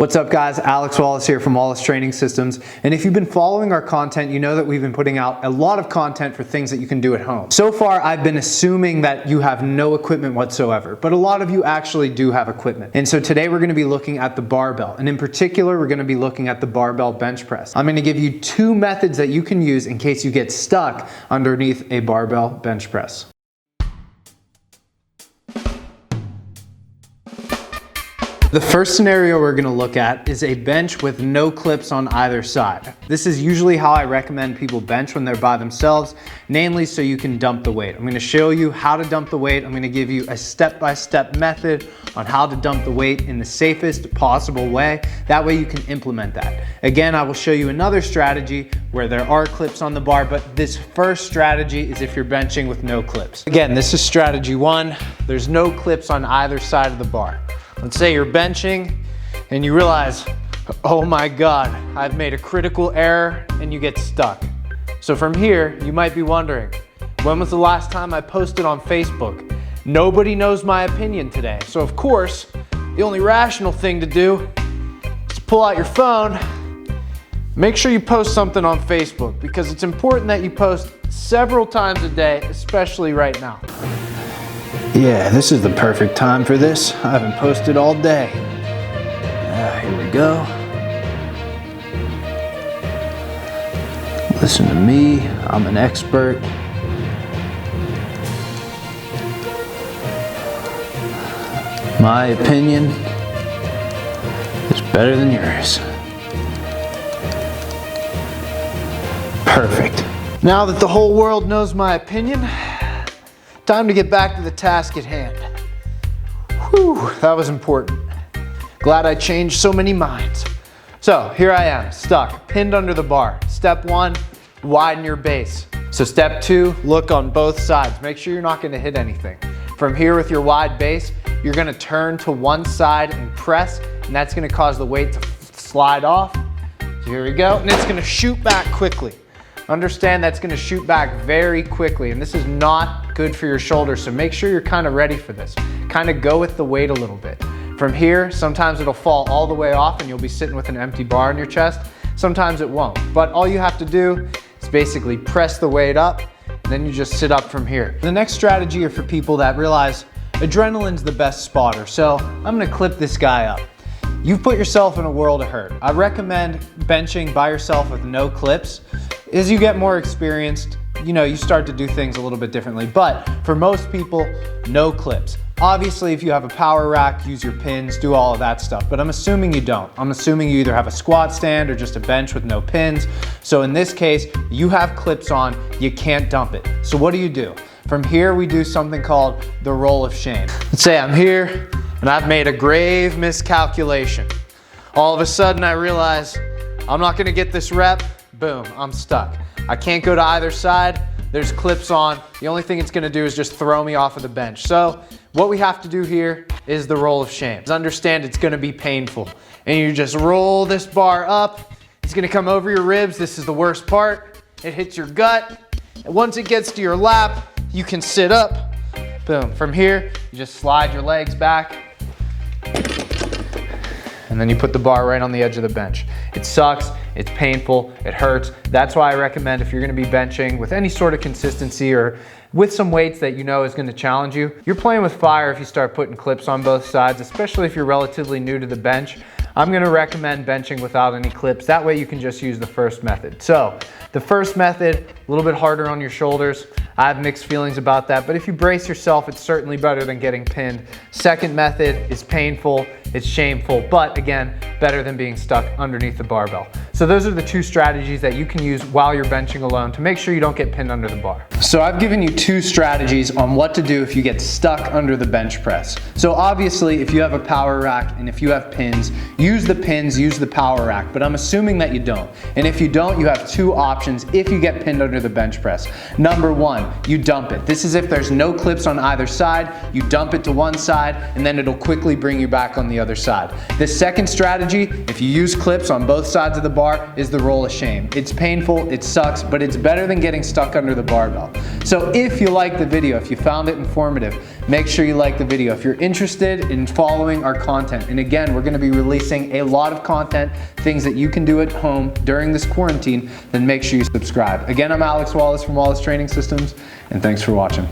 What's up guys, Alex Wallace here from Wallace Training Systems, and if you've been following our content, you know that we've been putting out a lot of content for things that you can do at home. So far, I've been assuming that you have no equipment whatsoever, but a lot of you actually do have equipment. And so today we're gonna be looking at the barbell, and in particular, we're gonna be looking at the barbell bench press. I'm gonna give you two methods that you can use in case you get stuck underneath a barbell bench press. The first scenario we're gonna look at is a bench with no clips on either side. This is usually how I recommend people bench when they're by themselves, namely so you can dump the weight. I'm gonna show you how to dump the weight. I'm gonna give you a step-by-step method on how to dump the weight in the safest possible way. That way you can implement that. Again, I will show you another strategy where there are clips on the bar, but this first strategy is if you're benching with no clips. Again, this is strategy one. There's no clips on either side of the bar. Let's say you're benching and you realize, oh my God, I've made a critical error, and you get stuck. So from here, you might be wondering, when was the last time I posted on Facebook? Nobody knows my opinion today. So of course, the only rational thing to do is pull out your phone, make sure you post something on Facebook, because it's important that you post several times a day, especially right now. Yeah, this is the perfect time for this. I haven't posted all day. Here we go. Listen to me, I'm an expert. My opinion is better than yours. Perfect. Now that the whole world knows my opinion, time to get back to the task at hand. Whew, that was important. Glad I changed so many minds. So here I am, stuck, pinned under the bar. Step one, widen your base. So step two, look on both sides. Make sure you're not gonna hit anything. From here with your wide base, you're gonna turn to one side and press, and that's gonna cause the weight to slide off. So here we go, and it's gonna shoot back quickly. Understand that's gonna shoot back very quickly, and this is not good for your shoulders, so make sure you're kind of ready for this. Kind of go with the weight a little bit. From here, sometimes it'll fall all the way off and you'll be sitting with an empty bar on your chest. Sometimes it won't, but all you have to do is basically press the weight up, and then you just sit up from here. The next strategy are for people that realize adrenaline's the best spotter, so I'm gonna clip this guy up. You've put yourself in a world of hurt. I recommend benching by yourself with no clips. As you get more experienced, you start to do things a little bit differently, but for most people, no clips. Obviously, if you have a power rack, use your pins, do all of that stuff, but I'm assuming you don't. I'm assuming you either have a squat stand or just a bench with no pins. So in this case, you have clips on, you can't dump it. So what do? From here, we do something called the roll of shame. Let's say I'm here and I've made a grave miscalculation. All of a sudden I realize I'm not gonna get this rep. Boom, I'm stuck. I can't go to either side. There's clips on. The only thing it's gonna do is just throw me off of the bench. So what we have to do here is the roll of shame. Understand it's gonna be painful. And you just roll this bar up. It's gonna come over your ribs. This is the worst part. It hits your gut. And once it gets to your lap, you can sit up. Boom, from here, you just slide your legs back. And then you put the bar right on the edge of the bench. It sucks, it's painful, it hurts. That's why I recommend, if you're gonna be benching with any sort of consistency or with some weights that you know is gonna challenge you, you're playing with fire if you start putting clips on both sides, especially if you're relatively new to the bench. I'm gonna recommend benching without any clips. That way you can just use the first method. So the first method, a little bit harder on your shoulders. I have mixed feelings about that, but if you brace yourself, it's certainly better than getting pinned. Second method is painful, it's shameful, but again, better than being stuck underneath the barbell. So those are the two strategies that you can use while you're benching alone to make sure you don't get pinned under the bar. So I've given you two strategies on what to do if you get stuck under the bench press. So obviously, if you have a power rack and if you have pins, use the pins, use the power rack, but I'm assuming that you don't. And if you don't, you have two options if you get pinned under the bench press. Number one, you dump it. This is if there's no clips on either side, you dump it to one side, and then it'll quickly bring you back on the other side. The second strategy, if you use clips on both sides of the bar, bar is the roll of shame. It's painful, it sucks, but it's better than getting stuck under the barbell. So if you liked the video, if you found it informative, make sure you like the video. If you're interested in following our content, and again, we're gonna be releasing a lot of content, things that you can do at home during this quarantine, then make sure you subscribe. Again, I'm Alex Wallace from Wallace Training Systems, and thanks for watching.